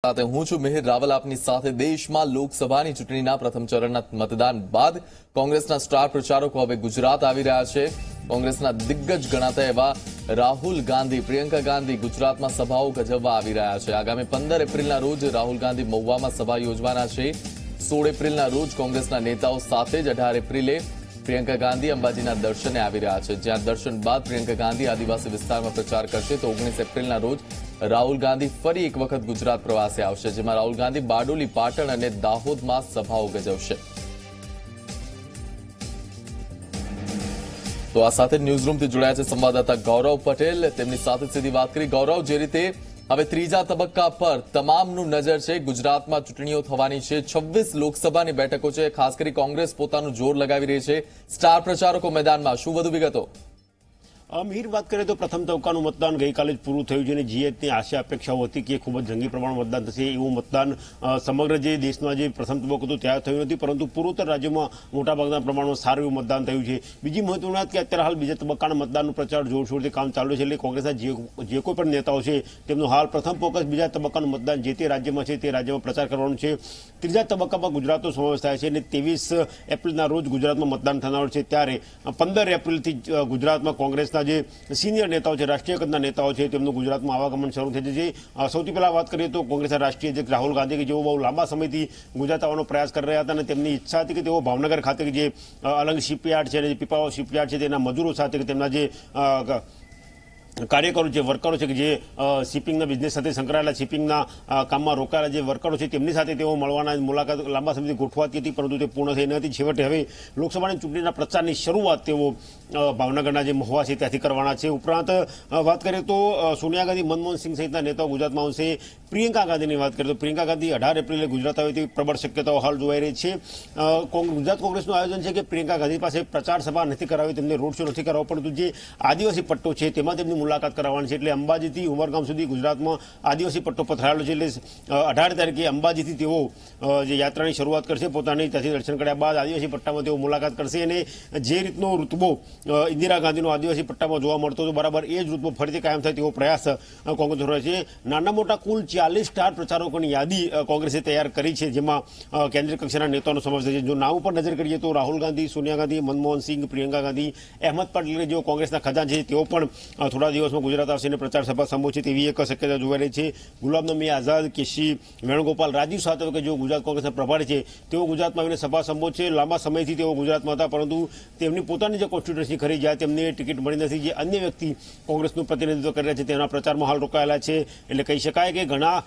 સાથે હું છું મિહિર રાવલ આપની સાથે। દેશમાં લોકસભાની ચૂંટણીના પ્રથમ ચરણના મતદાન બાદ કોંગ્રેસના સ્ટાર પ્રચારકો હવે ગુજરાત આવી રહ્યા છે। કોંગ્રેસના દિગ્ગજ ગણાતા એવા રાહુલ ગાંધી, પ્રિયંકા ગાંધી ગુજરાતમાં સભાઓ ગજવવા આવી રહ્યા છે। આગામી 15 એપ્રિલના રોજ રાહુલ ગાંધી મહુવામાં સભા યોજવાના છે। 16 એપ્રિલના રોજ કોંગ્રેસના નેતાઓ સાથે જ 18 એપ્રિલે પ્રિયંકા ગાંધી અંબાજીના દર્શને આવી રહ્યા છે, જ્યાં દર્શન બાદ પ્રિયંકા ગાંધી આદિવાસી વિસ્તારમાં પ્રચાર કરશે। તો 19 એપ્રિલના રોજ રાહુલ ગાંધી ફરી એક વખત ગુજરાત પ્રવાસે આવશે, જેમાં રાહુલ ગાંધી બારડોલી, પાટણ અને દાહોદમાં સભાઓ ગજવશે। તો આ સાથે ન્યૂઝરૂમથી જોડાયા છે સંવાદદાતા ગૌરવ પટેલ, તેમની સાથે સીધી વાત કરી। ગૌરવ, જે રીતે હવે ત્રીજા તબક્કા પર તમામનું નજર છે, ગુજરાતમાં ચૂંટણીઓ થવાની છે, 26 લોકસભાની બેઠકો છે, ખાસ કરી કોંગ્રેસ પોતાનું જોર લગાવી રહી છે, સ્ટાર પ્રચારકો મેદાનમાં, શું વધુ વિગતો? મિહિર, વાત કરીએ તો પ્રથમ તબક્કાનું મતદાન ગઈકાલે જ પૂરું થયું છે અને જે રીતની આશા અપેક્ષાઓ હતી કે ખૂબ જ જંગી પ્રમાણમાં મતદાન થશે, એવું મતદાન સમગ્ર જે દેશમાં જે પ્રથમ તબક્કો હતો ત્યાં થયું નથી, પરંતુ પૂર્વોત્તર રાજ્યોમાં મોટાભાગના પ્રમાણમાં સારું એવું મતદાન થયું છે। બીજી મહત્વની વાત કે અત્યારે હાલ બીજા તબક્કાના મતદાનનો પ્રચાર જોરશોરથી કામ ચાલુ છે, એટલે કોંગ્રેસના જે કોઈ પણ નેતાઓ છે તેમનું હાલ પ્રથમ ફોકસ બીજા તબક્કાનું મતદાન જે તે રાજ્યમાં છે તે રાજ્યમાં પ્રચાર કરવાનું છે। ત્રીજા તબક્કામાં ગુજરાતનો સમાવેશ થાય છે અને 23 એપ્રિલના રોજ ગુજરાતમાં મતદાન થનાર છે, ત્યારે 15 એપ્રિલથી ગુજરાતમાં કોંગ્રેસના જે સિનિયર નેતાઓ છે, રાષ્ટ્રીય કદના નેતાઓ છે, તેમનું ગુજરાતમાં આવાગમન શરૂ થઈ જશે। સૌથી પહેલા વાત કરીએ તો કોંગ્રેસના રાષ્ટ્રીય અધ્યક્ષ રાહુલ ગાંધી, કે જેઓ બહુ લાંબા સમયથી ગુજરાત આવવાનો પ્રયાસ કરી રહ્યા હતા અને તેમની ઈચ્છા હતી કે તેઓ ભાવનગર ખાતે જે અલંગ શિપયાર્ડ છે અને પીપાવાવ શિપયાર્ડ છે તેના મજૂરો સાથે, કે તેમના જે કાર્યકરો છે, વર્કરો છે, કે જે શિપિંગના બિઝનેસ સાથે સંકળાયેલા, શિપિંગના કામમાં રોકાયેલા જે વર્કરો છે તેમની સાથે તેઓ મળવાના મુલાકાત લાંબા સમયથી ગોઠવાતી હતી, પરંતુ તે પૂર્ણ થઈ નથી। છેવટે હવે લોકસભાની ચૂંટણીના પ્રચારની શરૂઆત તેઓ ભાવનગરના જે મહુવા છે ત્યાંથી કરવાના છે। ઉપરાંત વાત કરીએ તો સોનિયા ગાંધી, મનમોહન સિંહ સહિતના નેતાઓ ગુજરાતમાં આવશે। પ્રિયંકા ગાંધીની વાત કરીએ તો પ્રિયંકા ગાંધી 18 એપ્રિલે ગુજરાત આવે તેવી પ્રબળ શક્યતાઓ હાલ જોવાઈ રહી છે। ગુજરાત કોંગ્રેસનું આયોજન છે કે પ્રિયંકા ગાંધી પાસે પ્રચાર સભા નથી કરાવી, તેમને રોડ શો નથી કરાવવો, પરંતુ જે આદિવાસી પટ્ટો છે તેમાં તેમની મુલાકાત કરાવવાની છે, એટલે અંબાજીથી ઉમરગામ સુધી ગુજરાતમાં આદિવાસી પટ્ટો પથરાયેલો છે, એટલે 18 તારીખે અંબાજીથી તેઓ જે યાત્રાની શરૂઆત કરશે, પોતાની ત્યાંથી દર્શન કર્યા બાદ આદિવાસી પટ્ટામાં તેઓ મુલાકાત કરશે અને જે રીતનો ઋતબો ઇન્દિરા ગાંધીનો આદિવાસી પટ્ટામાં જોવા મળતો હતો, બરાબર એ જ ઋતબો ફરીથી કાયમ થાય તેવો પ્રયાસ કોંગ્રેસ રહ્યો છે। નાના મોટા કુલ 40 સ્ટાર પ્રચારકોની યાદી કોંગ્રેસે તૈયાર કરી છે, જેમાં કેન્દ્રીય કક્ષાના નેતાઓનો સમાવેશ થાય છે। જો નામ ઉપર નજર કરીએ તો રાહુલ ગાંધી, સોનિયા ગાંધી, મનમોહન સિંહ, પ્રિયંકા ગાંધી, અહેમદ પટેલ, જેઓ કોંગ્રેસના ખજાન છે, તેઓ પણ થોડા દિવસમાં ગુજરાત આવશે અને પ્રચાર સભા સંબોધશે તેવી એક શક્યતા જોવાઈ રહી છે। ગુલાબનબી આઝાદ, કેસી વેણુગોપાલ, રાજીવ સાતવ, કે જેઓ ગુજરાત કોંગ્રેસના પ્રભારી છે, તેઓ ગુજરાતમાં આવીને સભા સંબોધશે। લાંબા સમયથી તેઓ ગુજરાતમાં હતા, પરંતુ તેમની પોતાની જે કોન્સ્ટિટ્યુન્સી ખરી જાય તેમને ટિકિટ મળી નથી। જે અન્ય વ્યક્તિ કોંગ્રેસનું પ્રતિનિધિત્વ કરી રહ્યા છે તેના પ્રચારમાં હાલ રોકાયેલા છે, એટલે કહી શકાય કે ઘણા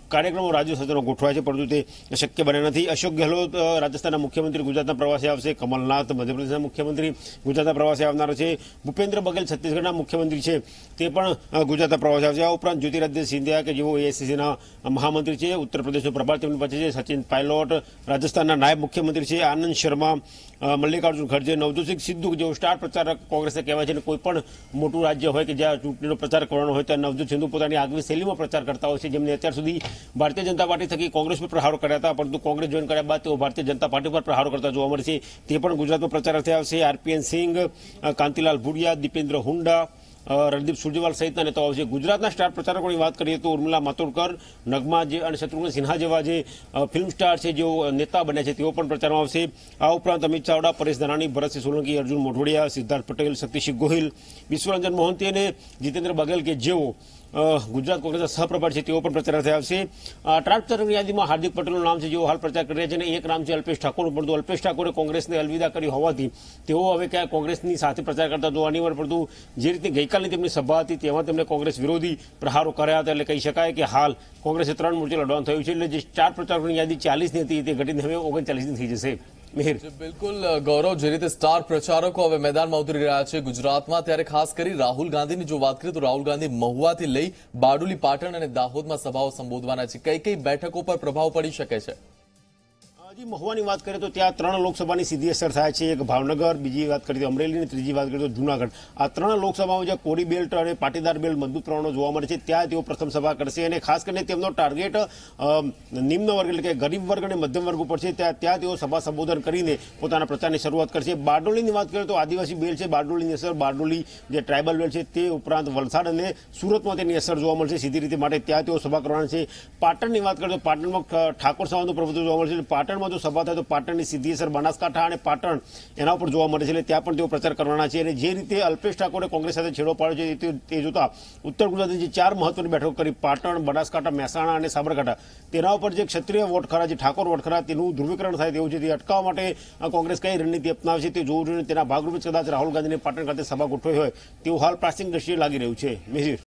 કાર્યક્રમો રાજ્ય સરકારમાં ગોઠવાય છે, પરંતુ તે શક્ય બન્યા નથી। અશોક ગેહલોત રાજસ્થાનના મુખ્યમંત્રી ગુજરાતના પ્રવાસે આવશે। કમલનાથ મધ્યપ્રદેશના મુખ્યમંત્રી ગુજરાતના પ્રવાસે આવનાર છે। ભૂપેન્દ્ર બઘેલ છત્તીસગઢના મુખ્યમંત્રી છે, તે પણ ગુજરાતના પ્રવાસે આવશે। આ ઉપરાંત જ્યોતિરાદિત્ય સિંધિયા, કે જેઓ એઆઈસીસીના મહામંત્રી છે, ઉત્તર પ્રદેશનો પ્રભાર તેમની પાસે છે। સચિન પાયલોટ રાજસ્થાનના નાયબ મુખ્યમંત્રી છે। આનંદ શર્મા, મલ્લિકાર્જુન ખડગે, નવજોત સિદ્ધુ, જેઓ સ્ટાર પ્રચારક કોંગ્રેસે કહેવાય છે, અને કોઈ પણ મોટું રાજ્ય હોય કે જ્યાં ચૂંટણીનો પ્રચાર કરવાનો હોય ત્યાં નવજોત સિદ્ધુ પોતાની આગવી શૈલીમાં પ્રચાર કરતા હોય છે, જેમને અત્યાર સુધી ભારતીય જનતા પાર્ટી થકી કોંગ્રેસ પર પ્રહારો કર્યા હતા, પરંતુ કોંગ્રેસ જોઈન કર્યા બાદ તેઓ ભારતીય જનતા પાર્ટી પર પ્રહારો કરતા જોવા મળશે, તે પણ ગુજરાતમાં પ્રચાર અર્થે આવશે। આરપીએન સિંઘ, કાંતિલાલ ભુડિયા, દીપેન્દ્ર હુંડા, રણદીપ સુરજેવાલા સહિતના નેતાઓ આવશે। ગુજરાતના સ્ટાર પ્રચારકોની વાત કરીએ તો ઉર્મિલા માતોડકર, નગમા અને શત્રુઘ્ન સિન્હા જેવા જે ફિલ્મ સ્ટાર છે, જેઓ નેતા બન્યા છે, તેઓ પણ પ્રચારમાં આવશે। આ ઉપરાંત અમિત ચાવડા, પરેશ ધાનાણી, ભરતસિંહ સોલંકી, અર્જુન મોઢવાડિયા, સિદ્ધાર્થ પટેલ, શક્તિસિંહ ગોહિલ, વિશ્વરંજન મોહંતી અને જીતેન્દ્ર બઘેલ, કે જેઓ ગુજરાત કોંગ્રેસના સહપ્રભારી છે, તેઓ પણ પ્રચાર થયા આવશે। સ્ટાર પ્રચારકની યાદીમાં હાર્દિક પટેલનું નામ છે, જેઓ હાલ પ્રચાર કરી રહ્યા છે, અને એક નામ છે અલ્પેશ ઠાકોર, પરંતુ અલ્પેશ ઠાકોરે કોંગ્રેસને અલવિદા કરી હોવાથી તેઓ હવે ક્યાં કોંગ્રેસની સાથે પ્રચાર કરતા જોવા નહીં મળે, પરંતુ જે રીતે ગઈકાલની તેમની સભા હતી તેમાં તેમણે કોંગ્રેસ વિરોધી પ્રહારો કર્યા હતા, એટલે કહી શકાય કે હાલ કોંગ્રેસે 3 મોરચે લડવાનું થયું છે, એટલે જે સ્ટાર પ્રચારકોની યાદી 40ની હતી તે ઘટીને હવે 39ની થઈ જશે। મિહિર, બિલકુલ ગૌરવ, જે રીતે સ્ટાર પ્રચારકો હવે મેદાનમાં ઉતરી રહ્યા છે ગુજરાતમાં, ત્યારે ખાસ કરી રાહુલ ગાંધીની જો વાત કરીએ તો રાહુલ ગાંધી મહુવાથી લઈ બારડોલી, પાટણ અને દાહોદમાં સભાઓ સંબોધવાના છે। કઈ કઈ બેઠકો પર પ્રભાવ પડી શકે છે? હજી મહુવાની વાત કરીએ તો ત્યાં 3 લોકસભાની સીધી અસર થાય છે. એક ભાવનગર, બીજી વાત કરીએ તો અમરેલી અને ત્રીજી વાત કરીએ તો જૂનાગઢ. આ 3 લોકસભામાં જ્યાં કોરી બેલ્ટ અને પાટીદાર બેલ્ટ મજબૂત પ્રમાણમાં જોવા મળે છે ત્યાં તેઓ પ્રથમ સભા કરશે અને ખાસ કરીને તેમનો ટાર્ગેટ નિમ્ન વર્ગ એટલે કે ગરીબ વર્ગ અને મધ્યમ વર્ગ ઉપર છે. ત્યાં તેઓ સભા સંબોધન કરીને પોતાના પ્રચારની શરૂઆત કરશે. બારડોલીની વાત કરીએ તો આદિવાસી બેલ્ટ છે, બારડોલીની અસર, બારડોલી જે ટ્રાઇબલ બેલ્ટ છે તે ઉપરાંત વલસાડ અને સુરતમાં તેની અસર જોવા મળશે સીધી રીતે, માટે ત્યાં તેઓ સભા કરવાના છે. પાટણની વાત કરીએ તો પાટણમાં ઠાકોર સમાજનું પ્રભુત્વ જોવા મળશે. પાટણમાં જો સભા થાય તો પાટણની સીધી અસર બનાસકાંઠા અને પાટણ એના ઉપર જોવા મળે છે, એટલે ત્યાં પણ તેઓ પ્રચાર કરવાના છે. અને જે રીતે અલ્પેશ ઠાકોરે કોંગ્રેસ સાથે છેડો પાડ્યો છે તે જોતા ઉત્તર ગુજરાતની જે 4 મહત્વની બેઠકો કરી, પાટણ, બનાસકાંઠા, મહેસાણા અને સાબરકાંઠા, તેના ઉપર જે ક્ષત્રિય વોટ ખરા, જે ઠાકોર વોટ ખરા, તેનું ધ્રુવીકરણ થાય તેવું છે. તે અટકાવવા માટે કોંગ્રેસ કઈ રણનીતિ અપનાવે છે તે જોવું જોઈએ. તેના ભાગરૂપે કદાચ રાહુલ ગાંધીને પાટણ ખાતે સભા ગોઠવી હોય તેવું હાલ પ્રાથમિક દ્રષ્ટિએ લાગી રહ્યું છે. મિહિર.